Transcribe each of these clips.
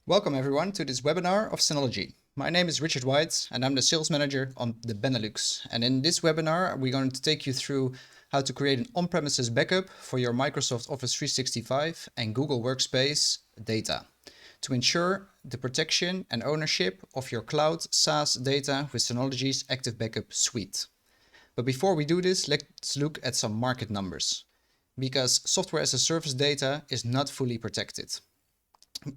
Welcome everyone to this webinar of Synology. My name is Richard Weyts and I'm the sales manager on the Benelux. And in this webinar, we're going to take you through how to create an on-premises backup for your Microsoft Office 365 and Google Workspace data to ensure the protection and ownership of your cloud SaaS data with Synology's Active Backup suite. But before we do this, let's look at some market numbers, because software as a service data is not fully protected.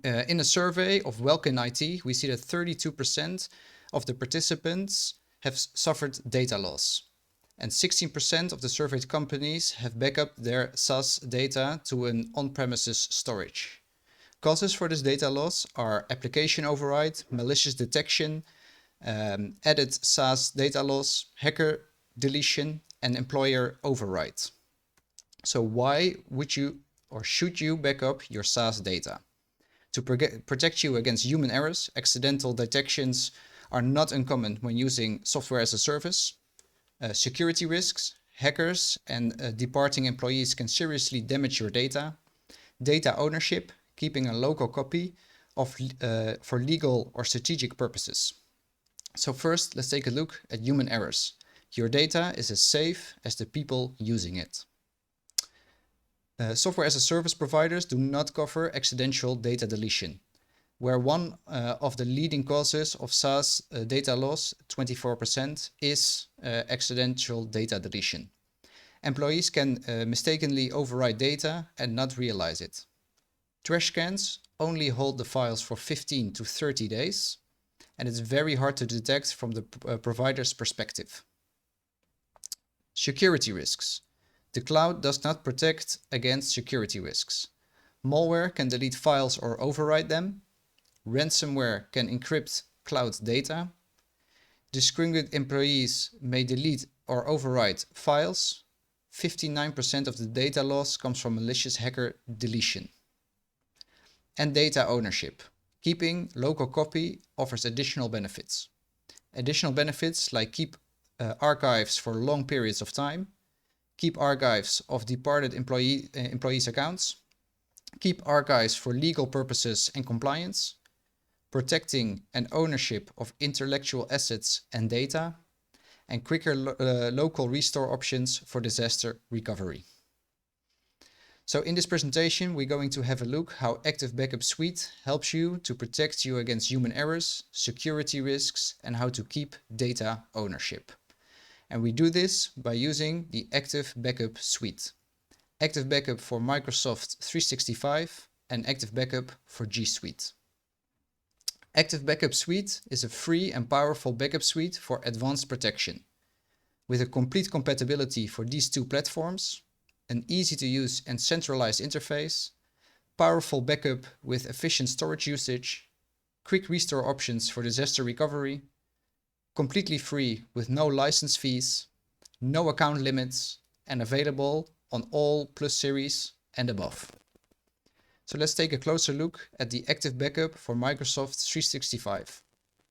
In a survey of Welkin IT, we see that 32% of the participants have suffered data loss, and 16% of the surveyed companies have backupped their SaaS data to an on-premises storage. Causes for this data loss are application override, malicious detection, added SaaS data loss, hacker deletion, and employer override. So why would you or should you back up your SaaS data? To protect you against human errors, accidental detections are not uncommon when using software as a service. Security risks, hackers, and departing employees can seriously damage your data. Data ownership, keeping a local copy for legal or strategic purposes. So first, let's take a look at human errors. Your data is as safe as the people using it. Software as a service providers do not cover accidental data deletion, where one of the leading causes of SaaS data loss, 24%, is accidental data deletion. Employees can mistakenly overwrite data and not realize it. Trash cans only hold the files for 15 to 30 days, and it's very hard to detect from the provider's perspective. Security risks. The cloud does not protect against security risks. Malware can delete files or overwrite them. Ransomware can encrypt cloud data. Disgruntled employees may delete or overwrite files. 59% of the data loss comes from malicious hacker deletion. And data ownership. Keeping local copy offers additional benefits. Additional benefits like keep archives for long periods of time, keep archives of departed employees' accounts, keep archives for legal purposes and compliance, protecting and ownership of intellectual assets and data, and quicker local restore options for disaster recovery. So in this presentation, we're going to have a look how Active Backup Suite helps you to protect you against human errors, security risks, and how to keep data ownership. And we do this by using the Active Backup Suite. Active Backup for Microsoft 365 and Active Backup for G Suite. Active Backup Suite is a free and powerful backup suite for advanced protection. With a complete compatibility for these two platforms, an easy to use and centralized interface, powerful backup with efficient storage usage, quick restore options for disaster recovery, completely free with no license fees, no account limits, and available on all Plus series and above. So let's take a closer look at the Active Backup for Microsoft 365.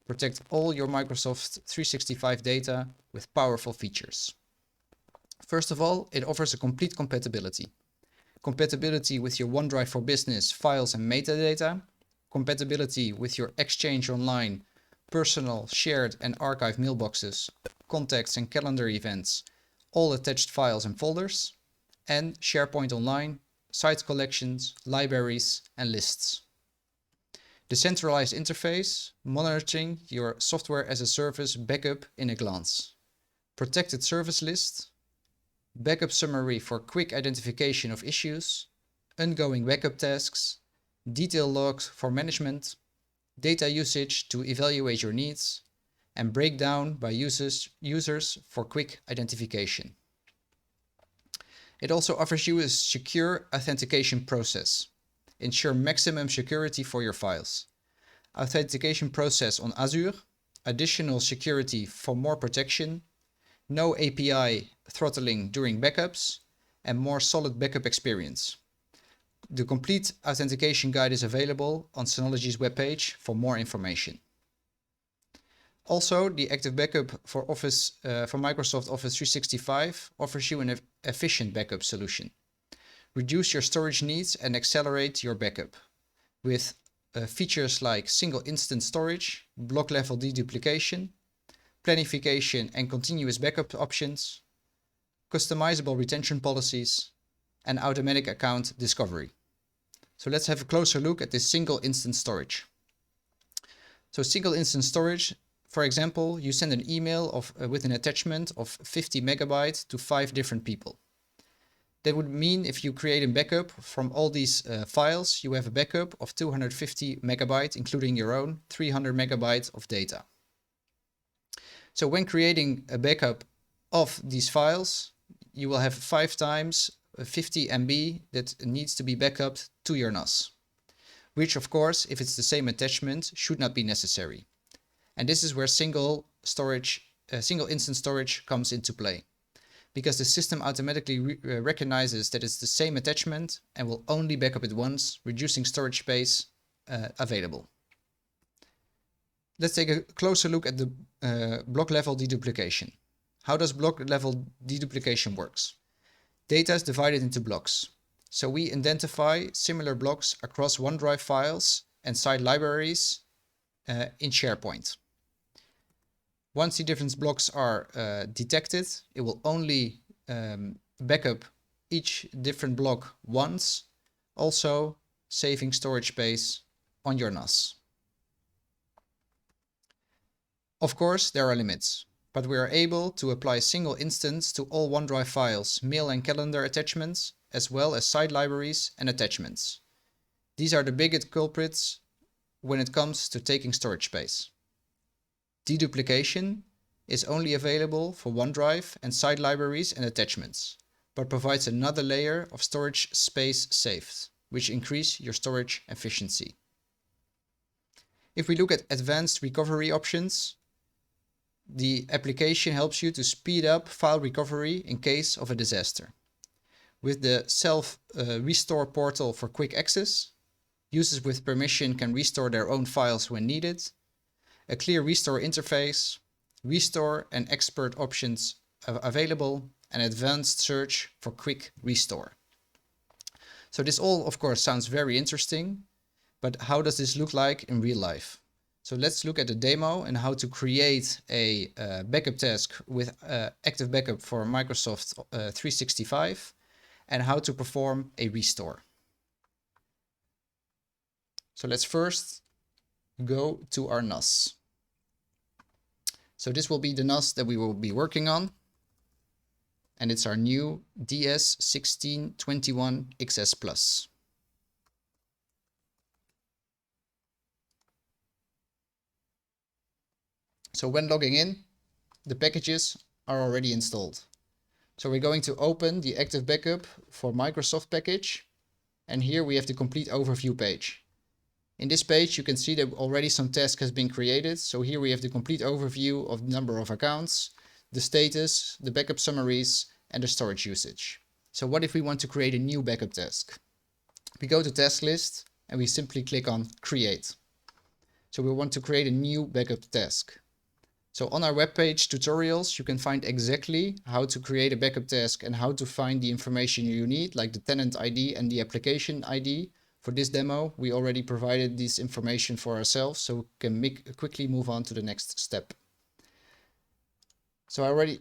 Protect all your Microsoft 365 data with powerful features. First of all, it offers a complete compatibility. Compatibility with your OneDrive for Business files and metadata, compatibility with your Exchange Online personal, shared and archive mailboxes, contacts and calendar events, all attached files and folders, and SharePoint Online, site collections, libraries, and lists. The centralized interface, monitoring your software as a service backup in a glance. Protected service list, backup summary for quick identification of issues, ongoing backup tasks, detailed logs for management, data usage to evaluate your needs, and breakdown by users for quick identification. It also offers you a secure authentication process. Ensure maximum security for your files. Authentication process on Azure, additional security for more protection, no API throttling during backups, and more solid backup experience. The complete authentication guide is available on Synology's webpage for more information. Also, the Active Backup for Microsoft Office 365 offers you an efficient backup solution. Reduce your storage needs and accelerate your backup with features like single instance storage, block level deduplication, planification and continuous backup options, customizable retention policies, and automatic account discovery. So let's have a closer look at this single instance storage. So single instance storage, for example, you send an email with an attachment of 50 megabytes to 5 different people. That would mean if you create a backup from all these files, you have a backup of 250 megabytes, including your own 300 megabytes of data. So when creating a backup of these files, you will have 5 times 50 MB that needs to be backupped to your NAS, which of course, if it's the same attachment, should not be necessary. And this is where single instance storage comes into play, because the system automatically recognizes that it's the same attachment and will only backup it once, reducing storage space available. Let's take a closer look at the block level deduplication. How does block level deduplication works? Data is divided into blocks. So we identify similar blocks across OneDrive files and site libraries in SharePoint. Once the different blocks are detected, it will only backup each different block once, also saving storage space on your NAS. Of course, there are limits, but we are able to apply single instance to all OneDrive files, mail and calendar attachments, as well as site libraries and attachments. These are the biggest culprits when it comes to taking storage space. Deduplication is only available for OneDrive and site libraries and attachments, but provides another layer of storage space saved, which increase your storage efficiency. If we look at advanced recovery options, the application helps you to speed up file recovery in case of a disaster. With the self-restore portal for quick access, users with permission can restore their own files when needed, a clear restore interface, restore and expert options available, and advanced search for quick restore. So this all, of course, sounds very interesting, but how does this look like in real life? So let's look at a demo and how to create a backup task with Active Backup for Microsoft 365 and how to perform a restore. So let's first go to our NAS. So this will be the NAS that we will be working on, and it's our new DS1621XS Plus. So when logging in, the packages are already installed. So we're going to open the Active Backup for Microsoft package, and here we have the complete overview page. In this page you can see that already some task has been created. So here we have the complete overview of the number of accounts, the status, the backup summaries, and the storage usage. So what if we want to create a new backup task? We go to task list and we simply click on create. So we want to create a new backup task. So on our webpage tutorials, you can find exactly how to create a backup task and how to find the information you need, like the tenant ID and the application ID. For this demo, we already provided this information for ourselves, so we can quickly move on to the next step. So I already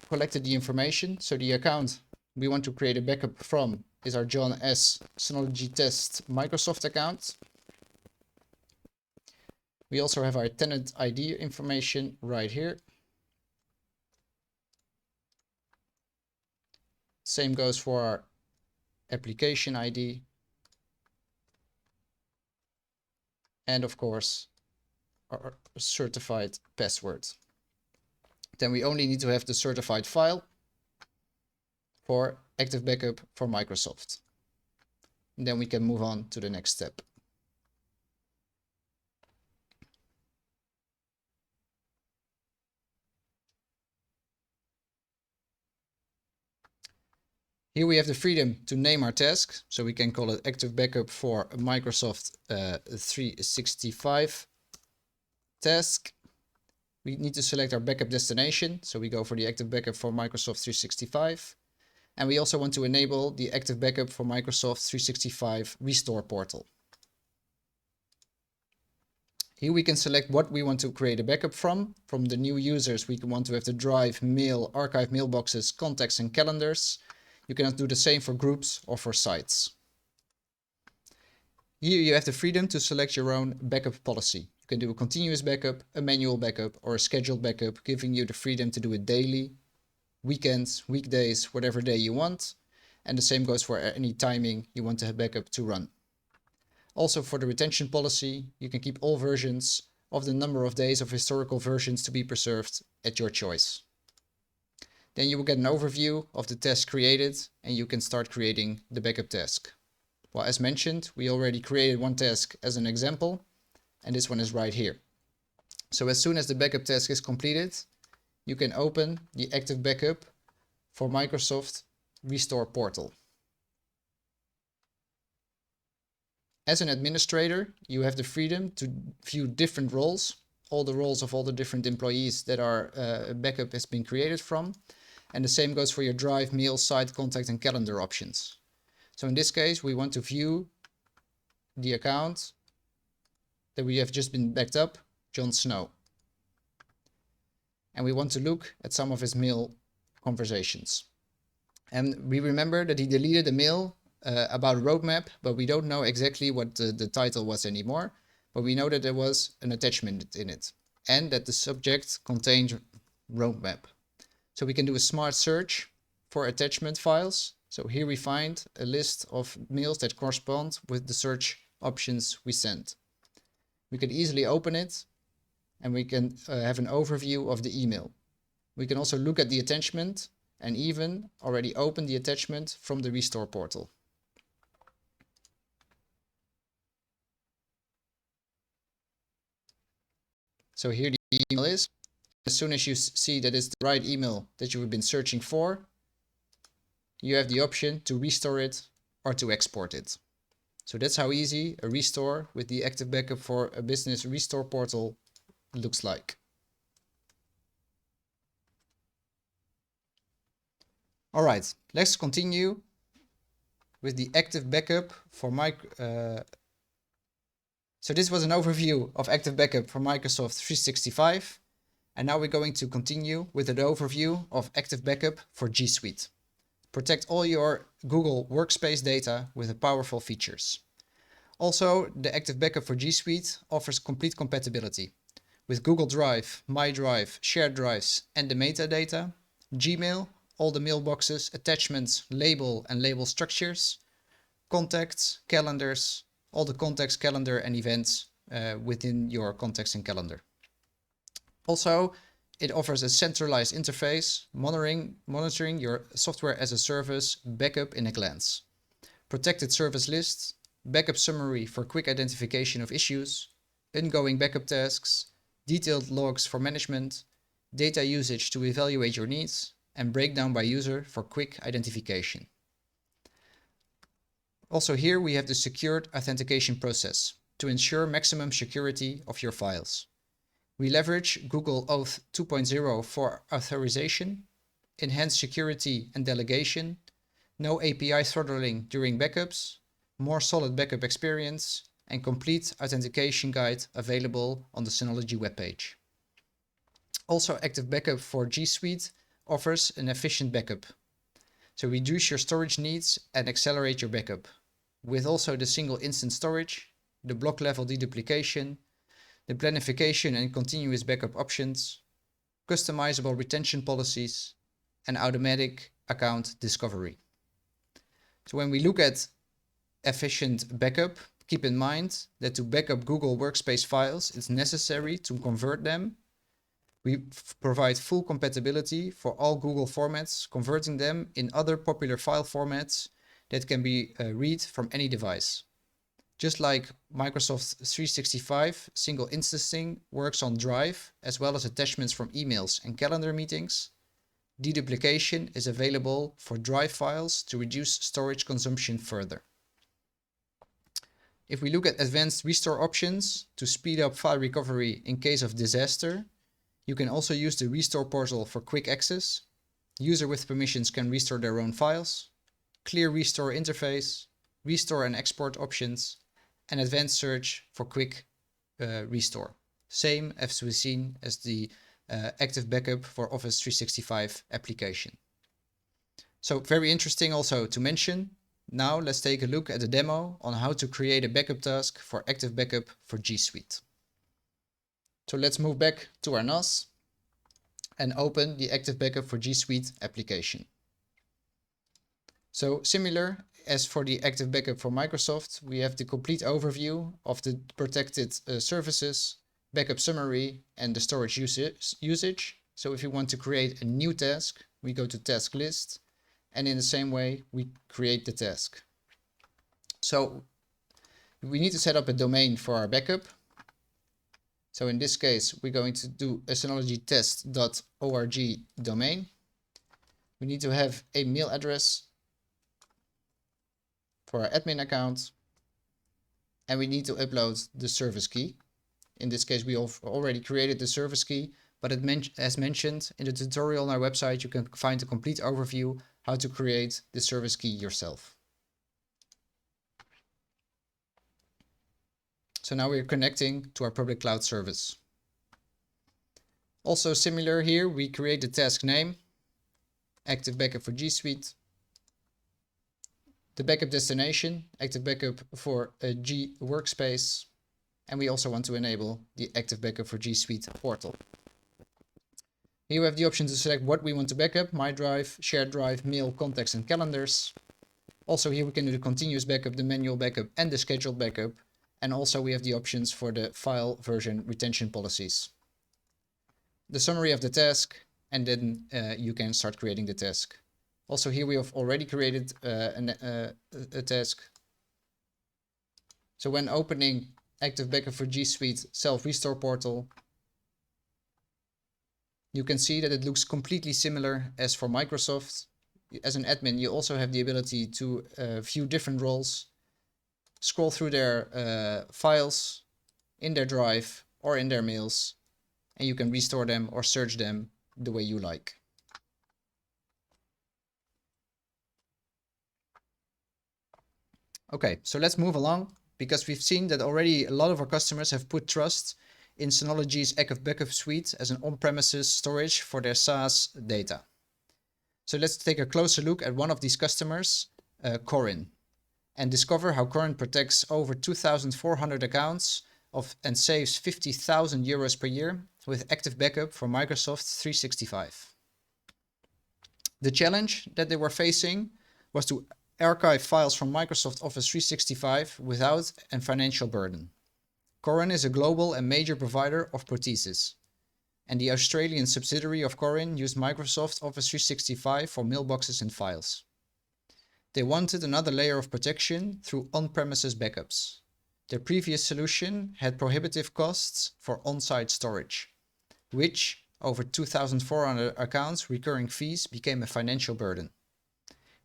collected the information. So the account we want to create a backup from is our John S. Synology Test Microsoft account. We also have our tenant ID information right here. Same goes for our application ID. And of course, our certified password. Then we only need to have the certified file for Active Backup for Microsoft. And then we can move on to the next step. Here we have the freedom to name our task, so we can call it Active Backup for Microsoft 365 task. We need to select our backup destination, so we go for the Active Backup for Microsoft 365. And we also want to enable the Active Backup for Microsoft 365 Restore portal. Here we can select what we want to create a backup from. From the new users, we want to have the drive, mail, archive mailboxes, contacts, and calendars. You can do the same for groups or for sites. Here you have the freedom to select your own backup policy. You can do a continuous backup, a manual backup, or a scheduled backup, giving you the freedom to do it daily, weekends, weekdays, whatever day you want. And the same goes for any timing you want the backup to run. Also for the retention policy, you can keep all versions of the number of days of historical versions to be preserved at your choice. Then you will get an overview of the task created and you can start creating the backup task. Well, as mentioned, we already created one task as an example, and this one is right here. So as soon as the backup task is completed, you can open the active backup for Microsoft Restore portal. As an administrator, you have the freedom to view different roles, all the roles of all the different employees that our backup has been created from. And the same goes for your drive, mail, site, contact, and calendar options. So in this case, we want to view the account that we have just been backed up, Jon Snow. And we want to look at some of his mail conversations. And we remember that he deleted a mail about a roadmap, but we don't know exactly what the title was anymore. But we know that there was an attachment in it and that the subject contained roadmap. So we can do a smart search for attachment files. So here we find a list of mails that correspond with the search options we sent. We can easily open it and we can have an overview of the email. We can also look at the attachment and even already open the attachment from the Restore portal. So here the email is. As soon as you see that it's the right email that you have been searching for, you have the option to restore it or to export it. So that's how easy a restore with the active backup for a business Restore portal looks like. All right, let's continue with the active backup for So this was an overview of active backup for Microsoft 365. And now we're going to continue with an overview of active backup for G Suite. Protect all your Google Workspace data with the powerful features. Also, the active backup for G Suite offers complete compatibility with Google Drive, My Drive, shared drives, and the metadata, Gmail, all the mailboxes, attachments, label and label structures, contacts, calendars, all the contacts, calendar, and events within your contacts and calendar. Also, it offers a centralized interface, monitoring your software as a service backup in a glance. Protected service lists, backup summary for quick identification of issues, ongoing backup tasks, detailed logs for management, data usage to evaluate your needs, and breakdown by user for quick identification. Also here we have the secured authentication process to ensure maximum security of your files. We leverage Google Auth 2.0 for authorization, enhanced security and delegation, no API throttling during backups, more solid backup experience, and complete authentication guide available on the Synology webpage. Also, Active Backup for G Suite offers an efficient backup. So reduce your storage needs and accelerate your backup. With also the single instance storage, the block level deduplication, the planification and continuous backup options, customizable retention policies, and automatic account discovery. So when we look at efficient backup, keep in mind that to backup Google Workspace files, it's necessary to convert them. We provide full compatibility for all Google formats, converting them in other popular file formats that can be read from any device. Just like Microsoft 365, single instancing works on Drive, as well as attachments from emails and calendar meetings, deduplication is available for Drive files to reduce storage consumption further. If we look at advanced restore options to speed up file recovery in case of disaster, you can also use the Restore portal for quick access. User with permissions can restore their own files, clear restore interface, restore and export options, and advanced search for quick restore. Same as we've seen as the active backup for Office 365 application. So very interesting also to mention. Now let's take a look at a demo on how to create a backup task for active backup for G Suite. So let's move back to our NAS and open the active backup for G Suite application. So similar as for the active backup for Microsoft, we have the complete overview of the protected services, backup summary, and the storage usage. So if you want to create a new task, we go to task list, and in the same way, we create the task. So we need to set up a domain for our backup. So in this case, we're going to do a Synology test.org domain. We need to have a mail address for our admin account, and we need to upload the service key. In this case, we have already created the service key, but as mentioned in the tutorial on our website, you can find a complete overview how to create the service key yourself. So now we're connecting to our public cloud service. Also similar here, we create the task name, active backup for G Suite, the backup destination, active backup for a G Workspace, and we also want to enable the active backup for G Suite portal. Here we have the option to select what we want to backup: My Drive, Shared Drive, Mail, Contacts, and Calendars. Also here we can do the continuous backup, the manual backup, and the scheduled backup. And also we have the options for the file version retention policies. The summary of the task, and then you can start creating the task. Also here we have already created a task. So when opening active backup for G Suite self-restore portal, you can see that it looks completely similar as for Microsoft. As an admin, you also have the ability to view different roles, scroll through their files in their drive or in their mails, and you can restore them or search them the way you like. Okay, so let's move along, because we've seen that already a lot of our customers have put trust in Synology's active backup suite as an on-premises storage for their Saas data. So let's take a closer look at one of these customers, Corin, and discover how Corin protects over 2,400 accounts and saves 50,000 euros per year with active backup for Microsoft 365. The challenge that they were facing was to archive files from Microsoft Office 365 without a financial burden. Corin is a global and major provider of protheses, and the Australian subsidiary of Corin used Microsoft Office 365 for mailboxes and files. They wanted another layer of protection through on-premises backups. Their previous solution had prohibitive costs for on-site storage, which, over 2,400 accounts, recurring fees became a financial burden.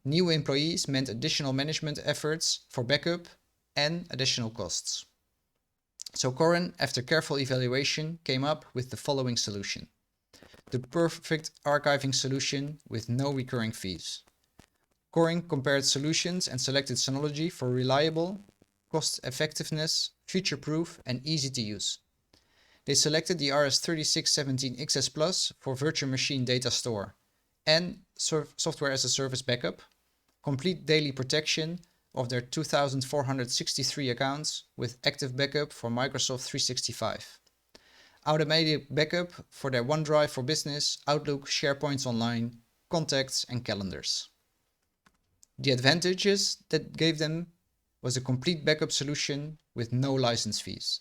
New employees meant additional management efforts for backup and additional costs. So Corin, after careful evaluation, came up with the following solution: the perfect archiving solution with no recurring fees. Corin compared solutions and selected Synology for reliable, cost effectiveness, future-proof, and easy to use. They selected the RS3617XS Plus for virtual machine data store and software as a service backup, complete daily protection of their 2,463 accounts with active backup for Microsoft 365, automated backup for their OneDrive for Business, Outlook, SharePoint Online, Contacts, and Calendars. The advantages that gave them was a complete backup solution with no license fees.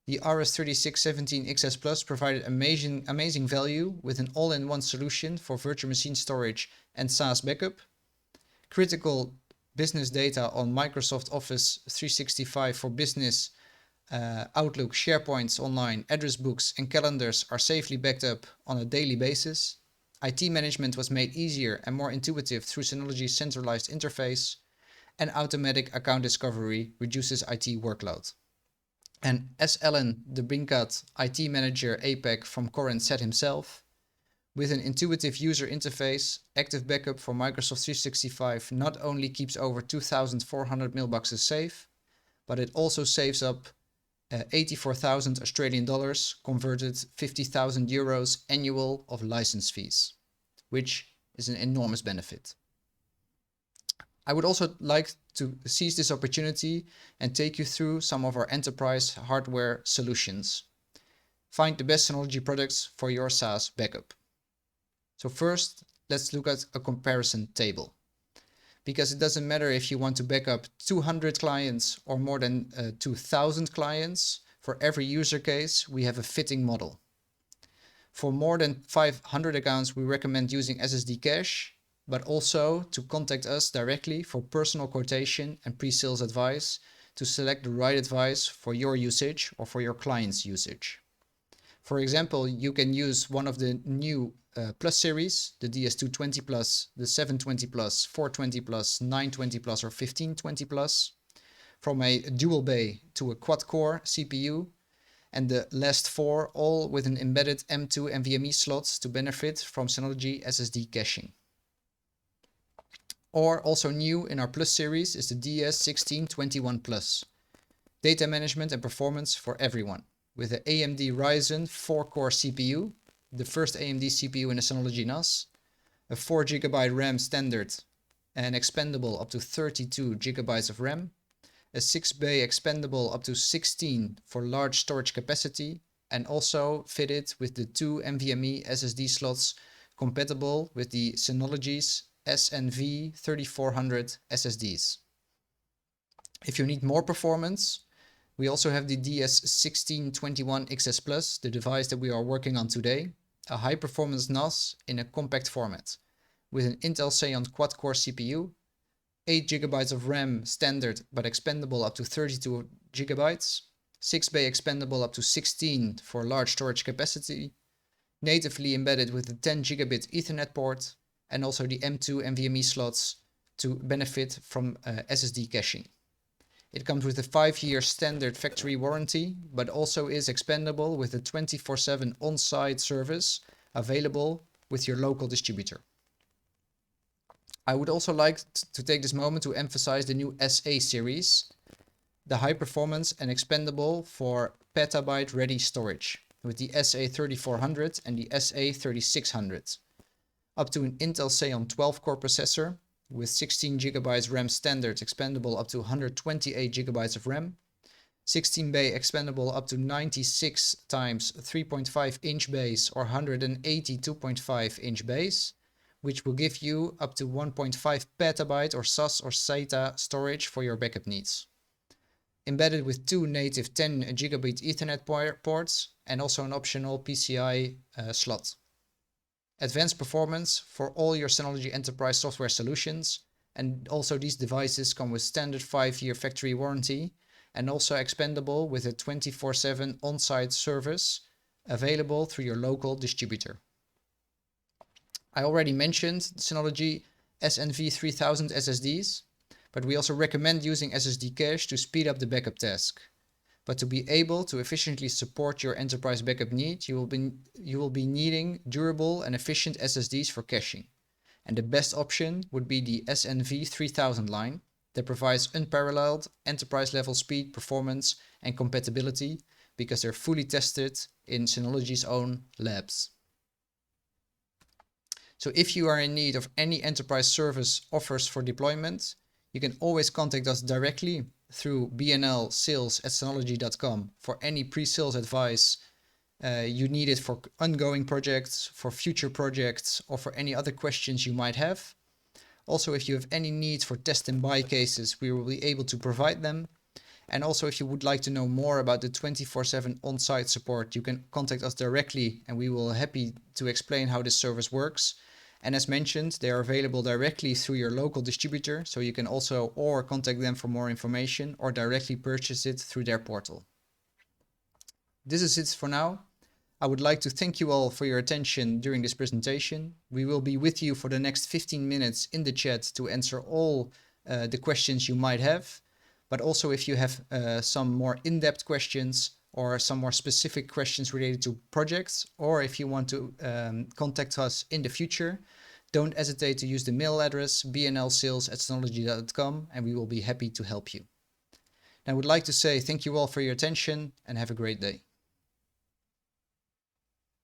The RS3617XS Plus provided amazing value with an all-in-one solution for virtual machine storage and SaaS backup. Critical business data on Microsoft Office 365 for Business, Outlook, SharePoint Online, address books, and calendars are safely backed up on a daily basis. IT management was made easier and more intuitive through Synology's Centralized Interface, and automatic account discovery reduces IT workload. And as Alan de Brincat, IT manager APAC from Corin, said himself, with an intuitive user interface, active backup for Microsoft 365 not only keeps over 2,400 mailboxes safe, but it also saves up 84,000 Australian dollars converted 50,000 euros annual of license fees, which is an enormous benefit. I would also like to seize this opportunity and take you through some of our enterprise hardware solutions. Find the best Synology products for your SaaS backup. So first, let's look at a comparison table. Because it doesn't matter if you want to back up 200 clients or more than 2,000 clients, for every user case, we have a fitting model. For more than 500 accounts, we recommend using SSD cache, but also to contact us directly for personal quotation and pre-sales advice to select the right advice for your usage or for your client's usage. For example, you can use one of the new Plus series, the DS220 Plus, the 720 Plus, 420 Plus, 920 Plus, or 1520 Plus, from a dual bay to a quad-core CPU, and the last four all with an embedded M2 NVMe slot to benefit from Synology SSD caching. Or also new in our Plus series is the DS1621 Plus, data management and performance for everyone, with the AMD Ryzen 4-core CPU, the first AMD CPU in the Synology NAS, a 4GB RAM standard and expandable up to 32 GB of RAM, a 6-bay expandable up to 16 for large storage capacity, and also fitted with the 2 NVMe SSD slots compatible with the Synology's SNV 3400 SSDs. If you need more performance, we also have the DS1621 XS Plus, the device that we are working on today, a high-performance NAS in a compact format, with an Intel Xeon quad-core CPU, 8GB of RAM standard but expandable up to 32 GB, 6-bay expandable up to 16 for large storage capacity, natively embedded with the 10 gigabit Ethernet port, and also the M2 NVMe slots to benefit from SSD caching. It comes with a 5-year standard factory warranty, but also is expandable with a 24/7 on-site service available with your local distributor. I would also like to take this moment to emphasize the new SA series, the high performance and expandable for petabyte ready storage, with the SA3400 and the SA3600. Up to an Intel Xeon 12-core processor with 16 GB RAM standard expandable up to 128 GB of RAM, 16-bay expandable up to 96 times 3.5-inch bays or 180 2.5-inch bays, which will give you up to 1.5 petabyte or SAS or SATA storage for your backup needs. Embedded with 2 native 10 gigabit Ethernet ports and also an optional PCI slot. Advanced performance for all your Synology enterprise software solutions, and also these devices come with standard 5-year factory warranty and also expandable with a 24/7 on-site service available through your local distributor. I already mentioned Synology SNV 3000 SSDs, but we also recommend using SSD cache to speed up the backup task. But to be able to efficiently support your enterprise backup need, you will be needing durable and efficient SSDs for caching. And the best option would be the SNV 3000 line that provides unparalleled enterprise level speed, performance and compatibility because they're fully tested in Synology's own labs. So if you are in need of any enterprise service offers for deployment, you can always contact us directly through bnlsales@synology.com for any pre-sales advice you need it for ongoing projects, for future projects, or for any other questions you might have. Also, if you have any needs for test and buy cases, we will be able to provide them. And also, if you would like to know more about the 24/7 on-site support, you can contact us directly and we will be happy to explain how this service works. And as mentioned, they are available directly through your local distributor, so you can also or contact them for more information or directly purchase it through their portal. This is it for now. I would like to thank you all for your attention during this presentation. We will be with you for the next 15 minutes in the chat to answer all the questions you might have. But also if you have some more in-depth questions or some more specific questions related to projects, or if you want to contact us in the future, don't hesitate to use the mail address bnlsales@synology.com and we will be happy to help you. And I would like to say thank you all for your attention and have a great day.